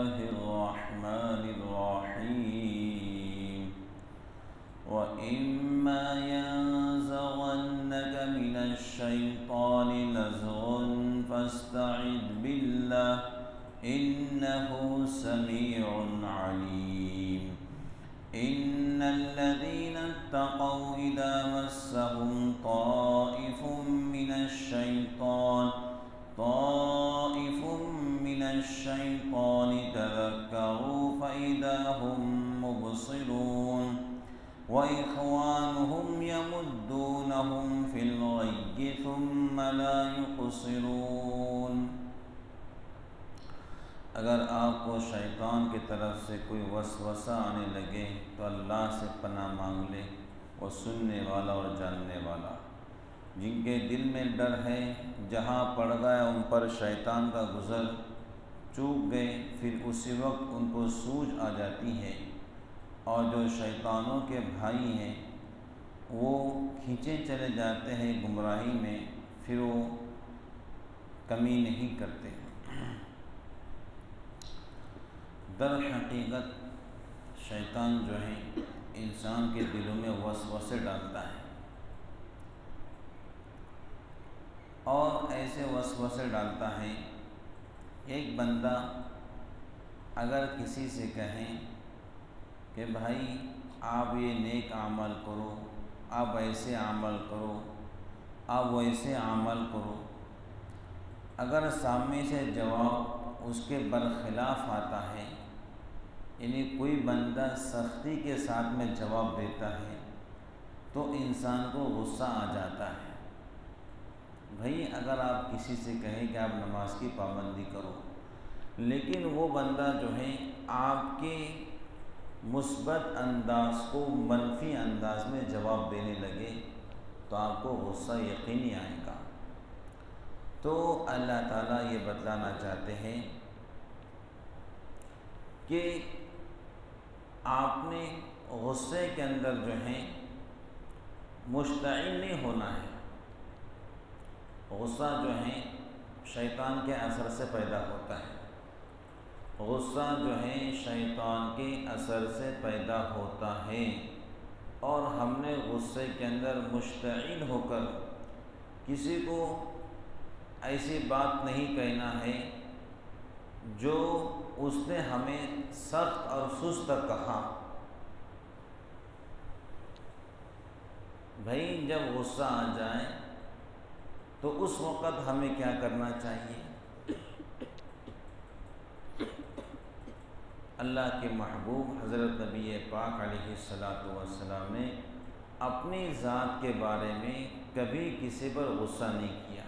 الله الرحمن الرحيم وإما ينزغنك من الشيطان نزغ فاستعذ بالله إنه سميع عليم إن الذين اتقوا إذا مسهم طائف من الشيطان تذكروا فإذا هم مبصرون وإخوانهم يمدونهم في الغي ثم لا يقصرون۔ اگر آپ کو شیطان کی طرف سے کوئی وسوسہ آنے لگے تو اللہ سے پناہ مانگ لے، وہ سننے والا اور جاننے والا۔ جن کے دل میں ڈر ہے، جہاں پڑ گیا ان پر شیطان کا گزر، چوک گئے، پھر اسی وقت ان کو سوجھ آ جاتی ہے، اور جو شیطانوں کے بھائی ہیں وہ کھینچے چلے جاتے ہیں گمراہی میں، پھر وہ کمی نہیں کرتے۔ در حقیقت شیطان جو ہے انسان کے دلوں میں وسوسے ڈالتا ہے، اور ایسے وسوسے ڈالتا ہے۔ ایک بندہ اگر کسی سے کہیں کہ بھائی آپ یہ نیک عمل کرو، آپ ایسے عمل کرو، آپ ویسے عمل کرو، اگر سامنے سے جواب اس کے برخلاف آتا ہے، یعنی کوئی بندہ سختی کے ساتھ میں جواب دیتا ہے تو انسان کو غصہ آ جاتا ہے۔ بھائی اگر آپ کسی سے کہیں کہ آپ نماز کی پابندی کرو، لیکن وہ بندہ جو ہے آپ کے مثبت انداز کو منفی انداز میں جواب دینے لگے تو آپ کو غصہ یقینی آئے گا۔ تو اللہ تعالیٰ یہ بتلانا چاہتے ہیں کہ آپ نے غصے کے اندر جو ہے مشتعل نہیں ہونا ہے۔ غصہ جو ہے شیطان کے اثر سے پیدا ہوتا ہے، غصہ جو ہے شیطان کے اثر سے پیدا ہوتا ہے، اور ہم نے غصے کے اندر مشتعل ہو کر کسی کو ایسی بات نہیں کہنا ہے جو اس نے ہمیں سخت اور سست کہا۔ بھائی جب غصہ آ جائے تو اس وقت ہمیں کیا کرنا چاہیے؟ اللہ کے محبوب حضرت نبی پاک علیہ السلام نے اپنی ذات کے بارے میں کبھی کسی پر غصہ نہیں کیا،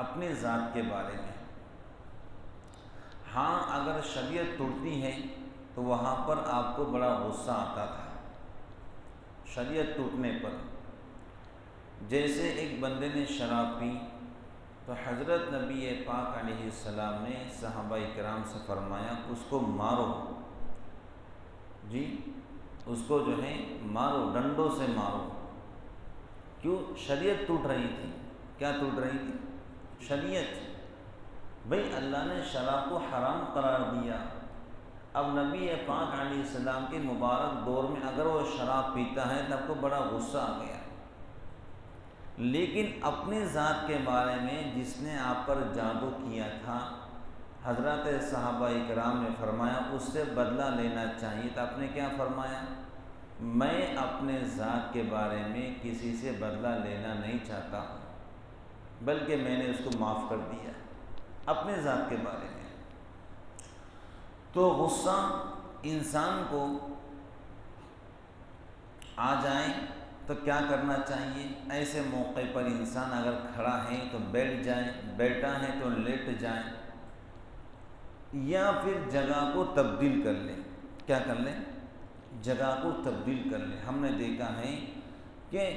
اپنی ذات کے بارے میں۔ ہاں اگر شریعت ٹوٹتی ہے تو وہاں پر آپ کو بڑا غصہ آتا تھا، شریعت ٹوٹنے پر۔ جیسے ایک بندے نے شراب پی تو حضرت نبی پاک علیہ السلام نے صحابہ کرام سے فرمایا اس کو مارو، جی اس کو جو ہے مارو، ڈنڈوں سے مارو۔ کیوں؟ شریعت ٹوٹ رہی تھی۔ کیا ٹوٹ رہی تھی؟ شریعت۔ بھئی اللہ نے شراب کو حرام قرار دیا، اب نبی پاک علیہ السلام کے مبارک دور میں اگر وہ شراب پیتا ہے تو آپ کو بڑا غصہ آ گیا، لیکن اپنی ذات کے بارے میں جس نے آپ پر جادو کیا تھا، حضرات صحابہ کرام نے فرمایا اس سے بدلہ لینا چاہیے، تو آپ نے کیا فرمایا؟ میں اپنے ذات کے بارے میں کسی سے بدلہ لینا نہیں چاہتا ہوں، بلکہ میں نے اس کو معاف کر دیا اپنے ذات کے بارے میں۔ تو غصہ انسان کو آ جائے تو کیا کرنا چاہیے؟ ایسے موقع پر انسان اگر کھڑا ہے تو بیٹھ جائے، بیٹھا ہے تو لیٹ جائے، یا پھر جگہ کو تبدیل کر لے۔ کیا کر لے؟ جگہ کو تبدیل کر لے۔ ہم نے دیکھا ہے کہ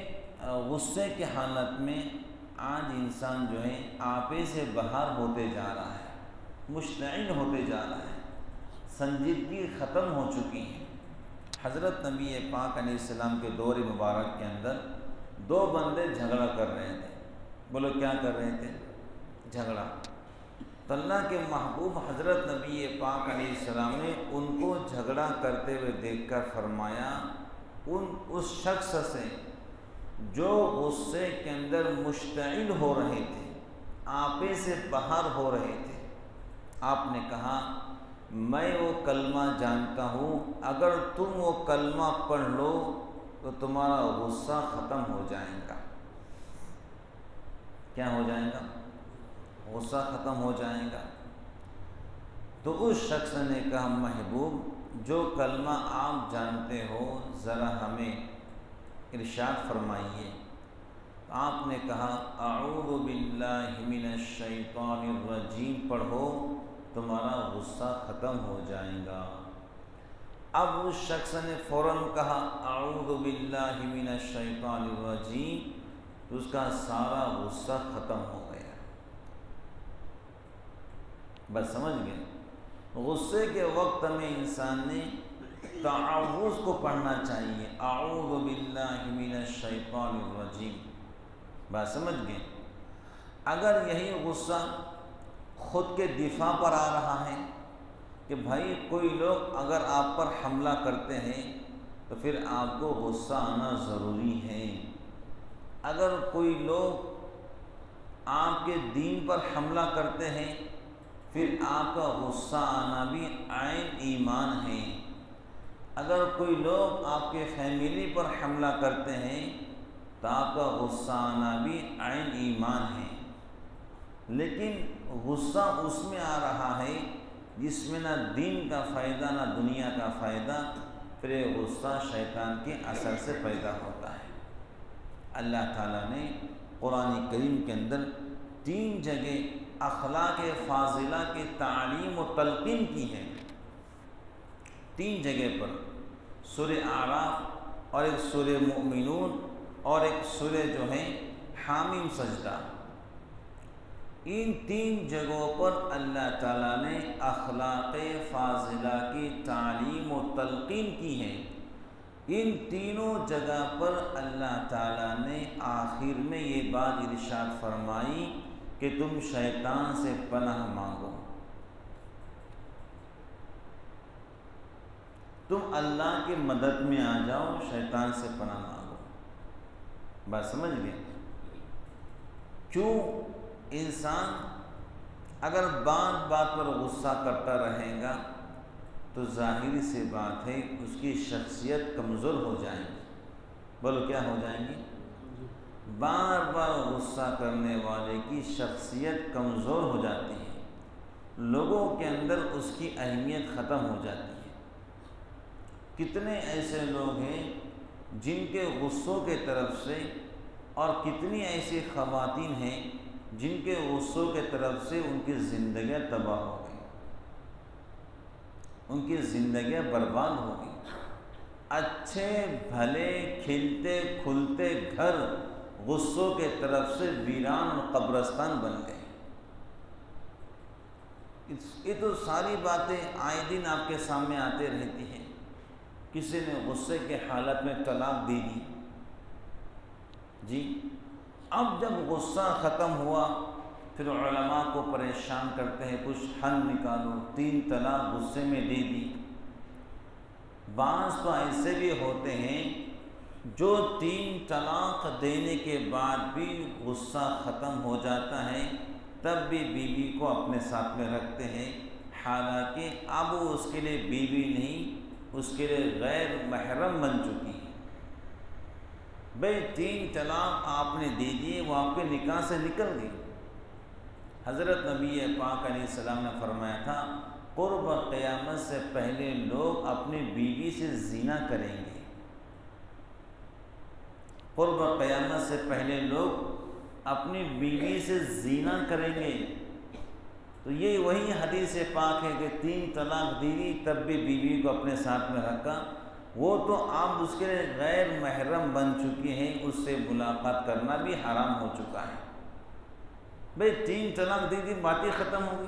غصے کی حالت میں آج انسان جو ہے آپے سے باہر ہوتے جا رہا ہے، مشتعل ہوتے جا رہا ہے، سنجیدگی ختم ہو چکی ہے۔ حضرت نبی پاک علیہ السلام کے دور مبارک کے اندر دو بندے جھگڑا کر رہے تھے۔ بولو کیا کر رہے تھے؟ جھگڑا۔ تو اللہ کے محبوب حضرت نبی پاک علیہ السلام نے ان کو جھگڑا کرتے ہوئے دیکھ کر فرمایا اس شخص سے جو غصے کے اندر مشتعل ہو رہے تھے، آپے سے باہر ہو رہے تھے، آپ نے کہا میں وہ کلمہ جانتا ہوں، اگر تم وہ کلمہ پڑھ لو تو تمہارا غصہ ختم ہو جائے گا۔ کیا ہو جائے گا؟ غصہ ختم ہو جائے گا۔ تو اس شخص نے کہا محبوب جو کلمہ آپ جانتے ہو ذرا ہمیں ارشاد فرمائیے۔ آپ نے کہا اعوذ باللہ من الشیطان الرجیم پڑھو، تمہارا غصہ ختم ہو جائے گا۔ اب اس شخص نے فوراً کہا اعوذ باللہ من الشیطان الرجیم، تو اس کا سارا غصہ ختم ہو گیا۔ بس سمجھ گئے؟ غصے کے وقت میں انسان نے تعوذ کو پڑھنا چاہیے، اعوذ باللہ من الشیطان الرجیم۔ بات سمجھ گئے؟ اگر یہی غصہ خود کے دفاع پر آ رہا ہے کہ بھائی کوئی لوگ اگر آپ پر حملہ کرتے ہیں تو پھر آپ کو غصہ آنا ضروری ہے، اگر کوئی لوگ آپ کے دین پر حملہ کرتے ہیں پھر آپ کا غصہ آنا بھی عین ایمان ہے، اگر کوئی لوگ آپ کے فیملی پر حملہ کرتے ہیں تو آپ کا غصہ آنا بھی عین ایمان ہے۔ لیکن غصہ اس میں آ رہا ہے جس میں نہ دین کا فائدہ نہ دنیا کا فائدہ، پھر یہ غصہ شیطان کے اثر سے پیدا ہوتا ہے۔ اللہ تعالیٰ نے قرآن کریم کے اندر 3 جگہ اخلاق فاضلہ کی تعلیم و تلقین کی ہے، 3 جگہ پر، سورہ اعراف اور ایک سورہ مؤمنون اور ایک سورہ جو ہے حامیم سجدہ۔ ان 3 جگہوں پر اللہ تعالیٰ نے اخلاق فاضلہ کی تعلیم و تلقین کی ہے۔ ان تینوں جگہ پر اللہ تعالیٰ نے آخر میں یہ بات ارشاد فرمائی کہ تم شیطان سے پناہ مانگو، تم اللہ کی مدد میں آ جاؤ، شیطان سے پناہ مانگو۔ بات سمجھ گئے؟ کیوں انسان اگر بات بات پر غصہ کرتا رہے گا تو ظاہری سی بات ہے اس کی شخصیت کمزور ہو جائے گی۔ بولو کیا ہو جائیں گی؟ بار بار غصہ کرنے والے کی شخصیت کمزور ہو جاتی ہے، لوگوں کے اندر اس کی اہمیت ختم ہو جاتی ہے۔ کتنے ایسے لوگ ہیں جن کے غصوں کے طرف سے، اور کتنی ایسی خواتین ہیں جن کے غصوں کے طرف سے ان کی زندگیاں تباہ ہو گئی، ان کی زندگیاں برباد ہو گئی۔ اچھے بھلے کھلتے کھلتے گھر غصوں کے طرف سے ویران اور قبرستان بن گئے۔ یہ تو ساری باتیں آئے دن آپ کے سامنے آتے رہتی ہیں۔ کسی نے غصے کے حالت میں طلاق دے دی جی، اب جب غصہ ختم ہوا پھر علماء کو پریشان کرتے ہیں، کچھ حل نکالو، 3 طلاق غصے میں دے دی۔ بعض تو ایسے بھی ہوتے ہیں جو 3 طلاق دینے کے بعد بھی غصہ ختم ہو جاتا ہے، تب بھی بیوی کو اپنے ساتھ میں رکھتے ہیں، حالانکہ اب وہ اس کے لیے بیوی نہیں، اس کے لیے غیر محرم بن چکی ہے۔ بھئی 3 طلاق آپ نے دے دیے، وہ آپ کے نکاح سے نکل گئی۔ حضرت نبی پاک علیہ السلام نے فرمایا تھا قرب قیامت سے پہلے لوگ اپنی بیوی سے زنا کریں گے، قرب قیامت سے پہلے لوگ اپنی بیوی سے زنا کریں گے۔ تو یہ وہی حدیث پاک ہے کہ 3 طلاق دی گئی تب بھی بیوی کو اپنے ساتھ میں رکھا، وہ تو آپ اس کے لیے غیر محرم بن چکی ہیں، اس سے ملاقات کرنا بھی حرام ہو چکا ہے۔ بھئی 3 طلاق دی دی، باتیں ختم ہو گئی۔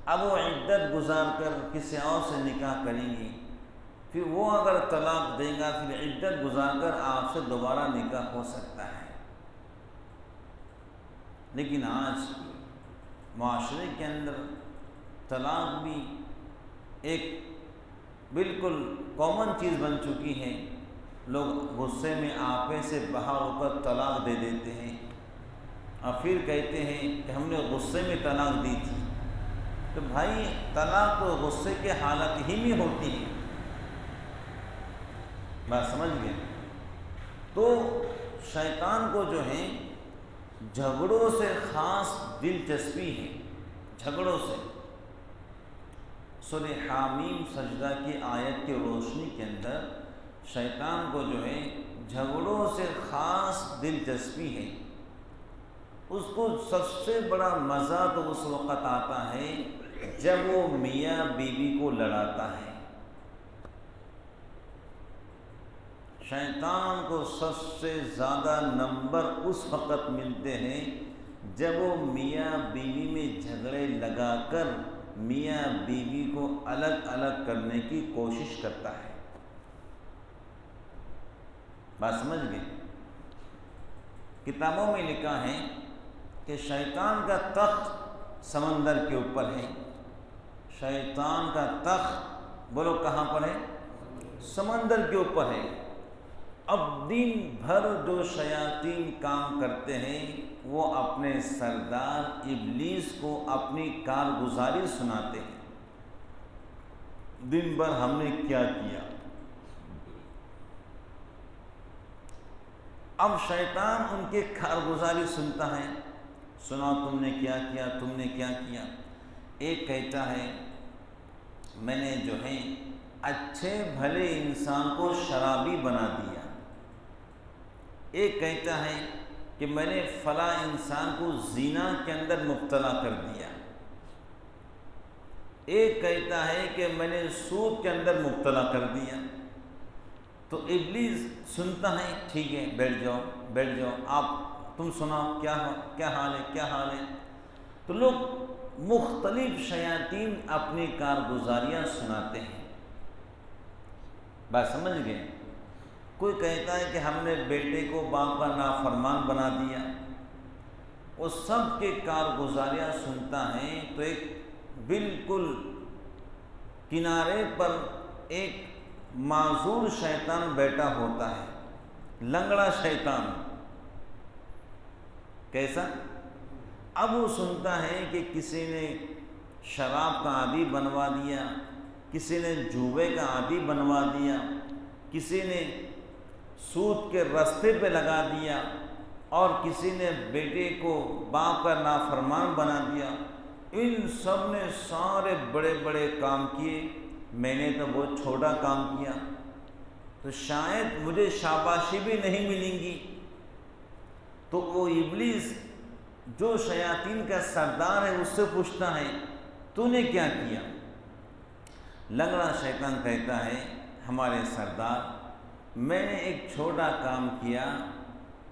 اب وہ عدت گزار کر کسی اور سے نکاح کریں گی، پھر وہ اگر طلاق دے گا پھر عدت گزار کر آپ سے دوبارہ نکاح ہو سکتا ہے۔ لیکن آج معاشرے کے اندر طلاق بھی ایک بالکل کامن چیز بن چکی ہے. لوگ غصے میں آپے سے باہر ہو کر طلاق دے دیتے ہیں اور پھر کہتے ہیں کہ ہم نے غصے میں طلاق دی تھی. تو بھائی طلاق تو غصے کے حالت ہی میں ہوتی ہے. بات سمجھ گئے؟ تو شیطان کو جو ہے جھگڑوں سے خاص دلچسپی ہے. جھگڑوں سے سورہ حامیم سجدہ کی آیت کی روشنی کے اندر شیطان کو جو ہے جھگڑوں سے خاص دلچسپی ہے. اس کو سب سے بڑا مزہ تو اس وقت آتا ہے جب وہ میاں بیوی کو لڑاتا ہے. شیطان کو سب سے زیادہ نمبر اس وقت ملتے ہیں جب وہ میاں بیوی میں جھگڑے لگا کر میاں بیوی کو الگ الگ کرنے کی کوشش کرتا ہے. بات سمجھ گئے؟ کتابوں میں لکھا ہے کہ شیطان کا تخت سمندر کے اوپر ہے. شیطان کا تخت بولو کہاں پر ہے؟ سمندر کے اوپر ہے. اب دن بھر جو شیاطین کام کرتے ہیں وہ اپنے سردار ابلیس کو اپنی کارگزاری سناتے ہیں. دن بھر ہم نے کیا کیا. اب شیطان ان کے کارگزاری سنتا ہے. سنا تم نے کیا کیا، تم نے کیا کیا. ایک کہتا ہے میں نے جو ہے اچھے بھلے انسان کو شرابی بنا دیا. ایک کہتا ہے کہ میں نے فلاں انسان کو زنا کے اندر مبتلا کر دیا. ایک کہتا ہے کہ میں نے سود کے اندر مبتلا کر دیا. تو ابلیس سنتا ہے ٹھیک ہے بیٹھ جاؤ بیٹھ جاؤ، آپ تم سناؤ کیا حال ہے کیا حال ہے. تو لوگ مختلف شیاطین اپنی کارگزاریاں سناتے ہیں. بات سمجھ گئے؟ کوئی کہتا ہے کہ ہم نے بیٹے کو باپ کا نافرمان بنا دیا. وہ سب کے کارگزاریاں سنتا ہے. تو ایک بالکل کنارے پر ایک معذور شیطان بیٹھا ہوتا ہے، لنگڑا شیطان. کیسا؟ اب وہ سنتا ہے کہ کسی نے شراب کا عادی بنوا دیا، کسی نے جوے کا عادی بنوا دیا، کسی نے سود کے رستے پہ لگا دیا، اور کسی نے بیٹے کو باپ کا نافرمان بنا دیا. ان سب نے سارے بڑے بڑے کام کیے، میں نے تو بہت چھوٹا کام کیا. تو شاید مجھے شاباشی بھی نہیں ملیں گی. تو وہ ابلیس جو شیاطین کا سردار ہے اس سے پوچھتا ہے تو نے کیا کیا؟ لنگڑا شیطان کہتا ہے ہمارے سردار میں نے ایک چھوٹا کام کیا،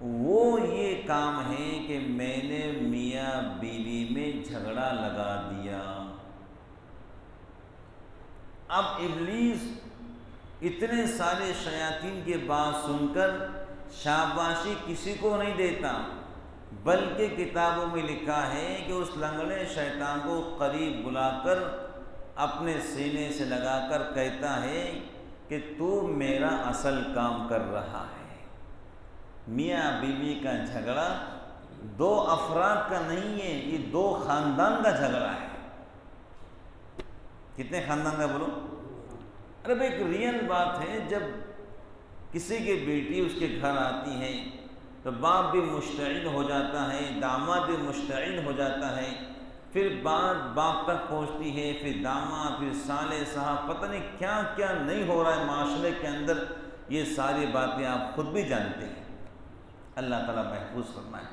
وہ یہ کام ہے کہ میں نے میاں بیوی میں جھگڑا لگا دیا. اب ابلیس اتنے سارے شیاطین کے بات سن کر شاباشی کسی کو نہیں دیتا، بلکہ کتابوں میں لکھا ہے کہ اس لنگڑے شیطان کو قریب بلا کر اپنے سینے سے لگا کر کہتا ہے کہ تو میرا اصل کام کر رہا ہے. میاں بیوی کا جھگڑا دو افراد کا نہیں ہے، یہ دو خاندان کا جھگڑا ہے. کتنے خاندان کا بولو؟ ارے بھائی ایک ریئل بات ہے. جب کسی کی بیٹی اس کے گھر آتی ہے تو باپ بھی مشتعل ہو جاتا ہے، داماد بھی مشتعل ہو جاتا ہے. پھر بات باپ تک پہنچتی ہے، پھر داماد، پھر سالے صاحب، پتہ نہیں کیا کیا نہیں ہو رہا ہے معاشرے کے اندر. یہ ساری باتیں آپ خود بھی جانتے ہیں. اللہ تعالیٰ محفوظ فرمائے.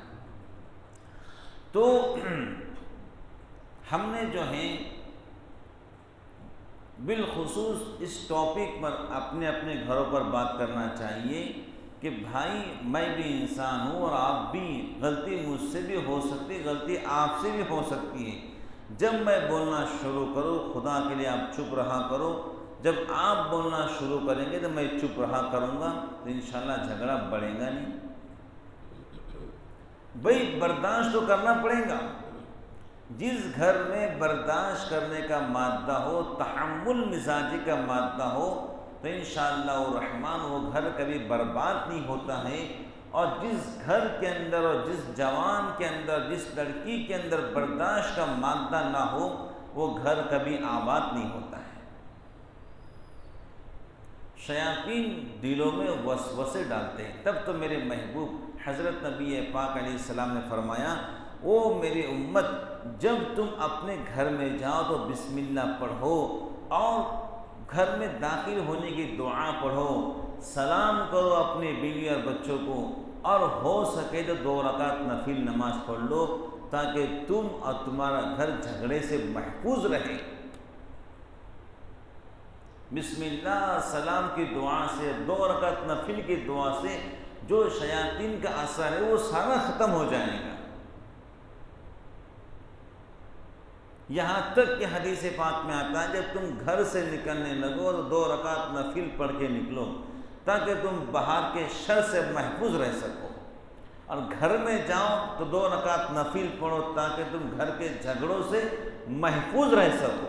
تو ہم نے جو ہے بالخصوص اس ٹاپک پر اپنے اپنے گھروں پر بات کرنا چاہیے کہ بھائی میں بھی انسان ہوں اور آپ بھی، غلطی مجھ سے بھی ہو سکتی ہے، غلطی آپ سے بھی ہو سکتی ہے. جب میں بولنا شروع کروں خدا کے لیے آپ چپ رہا کرو. جب آپ بولنا شروع کریں گے تو میں چپ رہا کروں گا تو انشاءاللہ جھگڑا بڑھے گا نہیں. بھائی برداشت تو کرنا پڑے گا. جس گھر میں برداشت کرنے کا مادہ ہو، تحمل مزاجی کا مادہ ہو، تو انشاءاللہ الرحمن وہ گھر کبھی برباد نہیں ہوتا ہے۔ اور جس گھر کے اندر اور جس جوان کے اندر، جس لڑکی کے اندر برداشت کا مادہ نہ ہو، وہ گھر کبھی آباد نہیں ہوتا ہے۔ شیاطین دلوں میں وسوسے ڈالتے ہیں۔ تب تو میرے محبوب حضرت نبی پاک علیہ السلام نے فرمایا، او میری امت، جب تم اپنے گھر میں جاؤ تو بسم اللہ پڑھو اور گھر میں داخل ہونے کی دعا پڑھو، سلام کرو اپنے بیوی اور بچوں کو، اور ہو سکے تو 2 رکعت نفل نماز پڑھ لو تاکہ تم اور تمہارا گھر جھگڑے سے محفوظ رہے۔ بسم اللہ سلام کی دعا سے، 2 رکعت نفل کی دعا سے جو شیاطین کا اثر ہے وہ سارا ختم ہو جائے گا۔ یہاں تک کہ حدیث پاک میں آتا ہے، جب تم گھر سے نکلنے لگو تو 2 رکعت نفل پڑھ کے نکلو تاکہ تم باہر کے شر سے محفوظ رہ سکو، اور گھر میں جاؤ تو 2 رکعت نفل پڑھو تاکہ تم گھر کے جھگڑوں سے محفوظ رہ سکو۔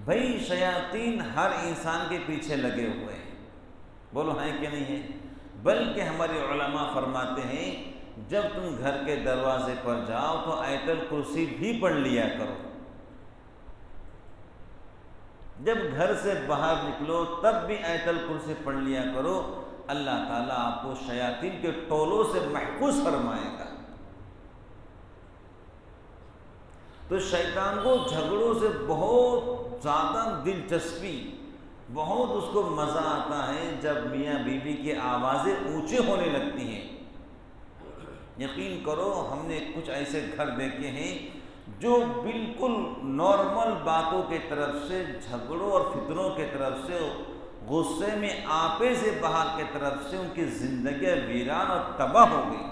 بھائی شیاطین ہر انسان کے پیچھے لگے ہوئے ہیں، بولو ہیں کہ نہیں ہے؟ بلکہ ہمارے علماء فرماتے ہیں، جب تم گھر کے دروازے پر جاؤ تو آیت الکرسی بھی پڑھ لیا کرو، جب گھر سے باہر نکلو تب بھی آیت الکرسی پڑھ لیا کرو، اللہ تعالیٰ آپ کو شیاطین کے ٹولوں سے محفوظ فرمائے گا۔ تو شیطان کو جھگڑوں سے بہت زیادہ دلچسپی، بہت اس کو مزہ آتا ہے جب میاں بیوی کی آوازیں اونچے ہونے لگتی ہیں۔ یقین کرو ہم نے کچھ ایسے گھر دیکھے ہیں جو بالکل نارمل باتوں کے طرف سے، جھگڑوں اور فتنوں کے طرف سے، غصے میں آپے سے باہر کے طرف سے ان کی زندگیاں ویران اور تباہ ہو گئی۔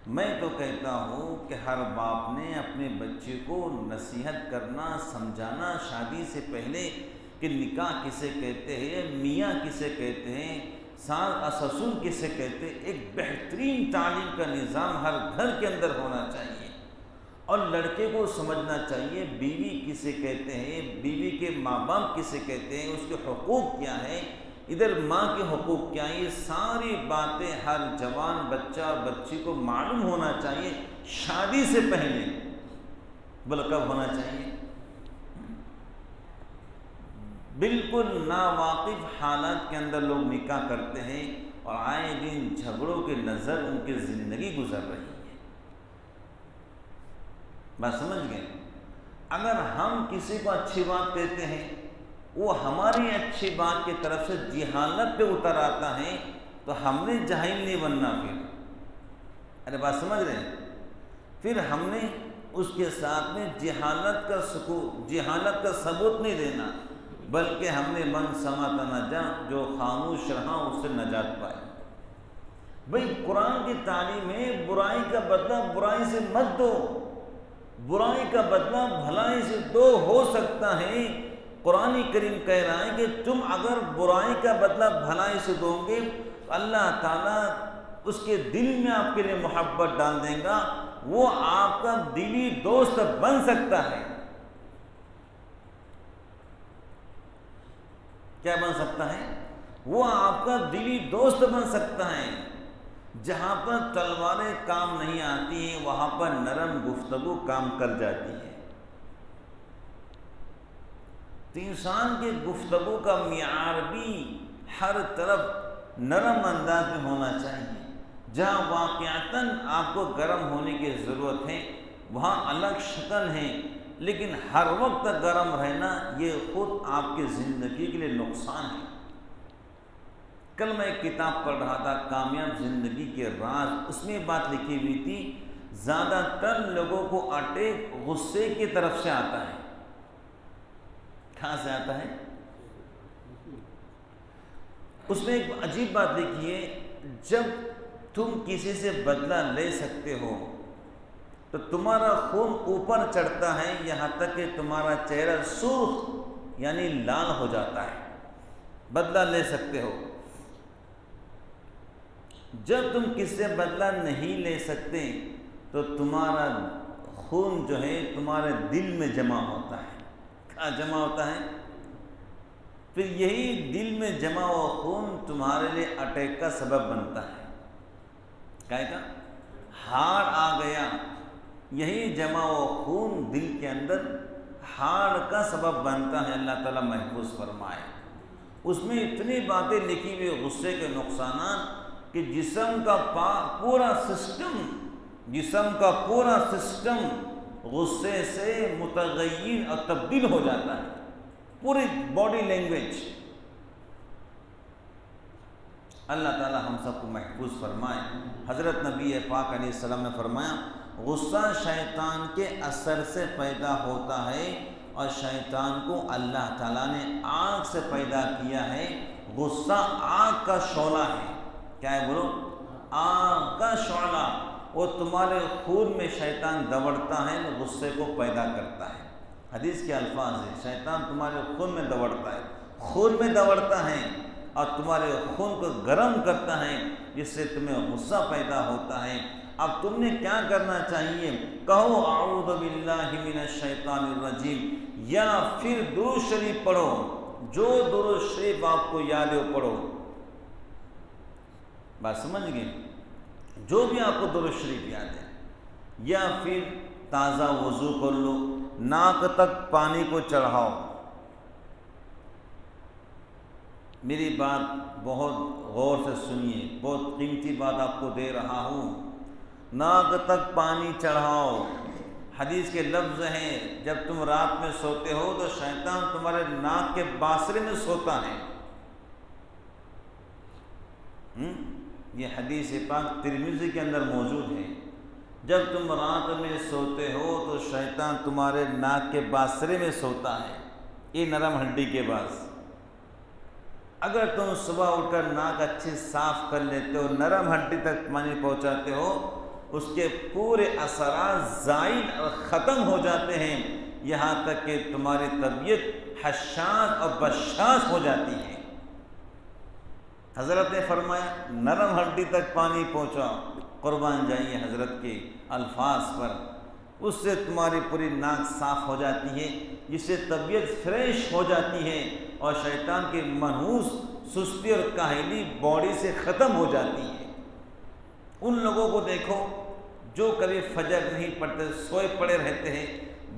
میں تو کہتا ہوں کہ ہر باپ نے اپنے بچے کو نصیحت کرنا، سمجھانا شادی سے پہلے کہ نکاح کسے کہتے ہیں، میاں کسے کہتے ہیں، ساس اور سسر کسے کہتے ہیں، ایک بہترین تعلیم کا نظام ہر گھر کے اندر ہونا چاہیے، اور لڑکے کو سمجھنا چاہیے بیوی کسے کہتے ہیں، بیوی کے ماں باپ کسے کہتے ہیں، اس کے حقوق کیا ہیں، ادھر ماں کے حقوق کیا ہیں، یہ ساری باتیں ہر جوان بچہ اور بچی کو معلوم ہونا چاہیے شادی سے پہلے۔ بولو کب ہونا چاہیے؟ بالکل ناواقف حالات کے اندر لوگ نکاح کرتے ہیں اور آئے دن جھگڑوں کے نظر ان کی زندگی گزر رہی ہے۔ بات سمجھ گئے؟ اگر ہم کسی کو اچھی بات کہتے ہیں، وہ ہماری اچھی بات کی طرف سے جہالت پہ اتر آتا ہے، تو ہم نے جاہل نہیں بننا پھر۔ ارے بات سمجھ رہے ہیں؟ پھر ہم نے اس کے ساتھ میں جہالت کا ثبوت نہیں دینا، بلکہ ہم نے من سمعت نجا، جو خاموش رہا اس سے نجات پائے۔ بھئی قرآن کی تعلیم ہے، برائی کا بدلہ برائی سے مت دو، برائی کا بدلہ بھلائی سے دو۔ ہو سکتا ہے قرآن کریم کہہ رہا ہے کہ تم اگر برائی کا بدلہ بھلائی سے دو گے تو اللہ تعالیٰ اس کے دل میں آپ کے لیے محبت ڈال دے گا، وہ آپ کا دلی دوست بن سکتا ہے۔ کیا بن سکتا ہے؟ وہ آپ کا دلی دوست بن سکتا ہے۔ جہاں پر تلواریں کام نہیں آتی ہیں وہاں پر نرم گفتگو کام کر جاتی ہے۔ تو انسان کے گفتگو کا معیار بھی ہر طرف نرم انداز میں ہونا چاہیے۔ جہاں واقعتاً آپ کو گرم ہونے کی ضرورت ہے وہاں الگ شکل ہے، لیکن ہر وقت گرم رہنا یہ خود آپ کی زندگی کے لیے نقصان ہے۔ کل میں ایک کتاب پڑھ رہا تھا، کامیاب زندگی کے راز، اس میں بات لکھی ہوئی تھی زیادہ تر لوگوں کو اٹیک غصے کی طرف سے آتا ہے۔ کہاں سے آتا ہے؟ اس میں ایک عجیب بات لکھی ہے، جب تم کسی سے بدلہ لے سکتے ہو تو تمہارا خون اوپر چڑھتا ہے یہاں تک کہ تمہارا چہرہ سرخ یعنی لال ہو جاتا ہے۔ بدلہ لے سکتے ہو، جب تم کس سے بدلہ نہیں لے سکتے تو تمہارا خون جو ہے تمہارے دل میں جمع ہوتا ہے. کہاں جمع ہوتا ہے؟ پھر یہی دل میں جمع ہوا خون تمہارے لیے اٹیک کا سبب بنتا ہے. کیا کا ہارٹ آ گیا، یہی جمع ہوا خون دل کے اندر ہارٹ کا سبب بنتا ہے. اللہ تعالیٰ محفوظ فرمائے. اس میں اتنی باتیں لکھی ہوئی غصے کے نقصانات کہ جسم کا پورا سسٹم غصے سے متغیر اور تبدیل ہو جاتا ہے. پوری باڈی لینگویج. اللہ تعالی ہم سب کو محفوظ فرمائے. حضرت نبی پاک علیہ السلام نے فرمایا غصہ شیطان کے اثر سے پیدا ہوتا ہے اور شیطان کو اللہ تعالیٰ نے آگ سے پیدا کیا ہے. غصہ آگ کا شعلہ ہے. کیا ہے بولو؟ آگ کا شعلہ. وہ تمہارے خون میں شیطان دوڑتا ہے، غصے کو پیدا کرتا ہے. حدیث کے الفاظ ہیں شیطان تمہارے خون میں دوڑتا ہے اور تمہارے خون کو گرم کرتا ہے جس سے تمہیں غصہ پیدا ہوتا ہے. اب تم نے کیا کرنا چاہیے؟ کہو اعوذ باللہ من الشیطان الرجیم یا پھر درود شریف پڑھو. جو درود شریف آپ کو یاد ہو پڑھو. بات سمجھ گئے؟ جو بھی آپ کو درود شریف یاد ہے. یا پھر تازہ وضو کر لو، ناک تک پانی کو چڑھاؤ. میری بات بہت غور سے سنیے، بہت قیمتی بات آپ کو دے رہا ہوں. ناک تک پانی چڑھاؤ. حدیث کے لفظ ہیں جب تم رات میں سوتے ہو تو شیطان تمہارے ناک کے باسرے میں سوتا ہے. یہ حدیث پاک ترمذی کے اندر موجود ہے. جب تم رات میں سوتے ہو تو شیطان تمہارے ناک کے باسرے میں سوتا ہے. یہ نرم ہڈی کے باس. اگر تم صبح اٹھ کر ناک اچھے صاف کر لیتے ہو، نرم ہڈی تک پانی پہنچاتے ہو، اس کے پورے اثرات زائل اور ختم ہو جاتے ہیں، یہاں تک کہ تمہاری طبیعت حشاش اور بشاش ہو جاتی ہے. حضرت نے فرمایا نرم ہڈی تک پانی پہنچاؤ. قربان جائیے حضرت کے الفاظ پر. اس سے تمہاری پوری ناک صاف ہو جاتی ہے، جس سے طبیعت فریش ہو جاتی ہے اور شیطان کی منحوس سستی اور کاہلی باڈی سے ختم ہو جاتی ہے. ان لوگوں کو دیکھو جو کبھی فجر نہیں پڑھتے، سوئے پڑے رہتے ہیں،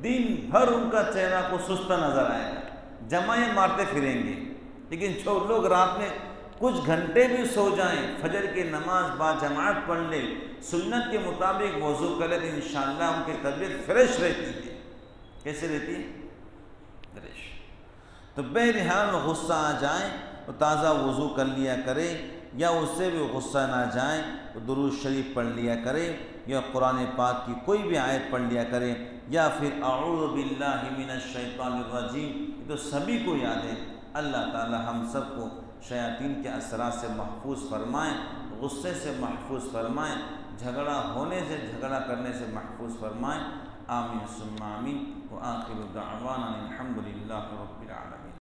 دن بھر ان کا چہرہ کو سستا نظر آئے گا، جمائیں مارتے پھریں گے. لیکن جو لوگ رات میں کچھ گھنٹے بھی سو جائیں، فجر کی نماز با جماعت پڑھ لے، سنت کے مطابق وضو کرے تو انشاءاللہ ان کی طبیعت فریش رہتی ہے. کیسے رہتی ہے؟ فریش. تو بہرحال غصہ آ جائے تو تازہ وضو کر لیا کرے، یا اس سے بھی غصہ نہ جائے تو درود شریف پڑھ لیا کرے، یا قرآن پاک کی کوئی بھی آیت پڑھ لیا کرے، یا پھر اعوذ باللہ من الشیطان الرجیم. یہ تو سبھی کو یاد ہے. اللہ تعالی ہم سب کو شیاطین کے اثرات سے محفوظ فرمائیں، غصے سے محفوظ فرمائیں، جھگڑا ہونے سے، جھگڑا کرنے سے محفوظ فرمائیں. آمین ثم آمین. وآخر دعوانا الحمد للہ رب العالمین.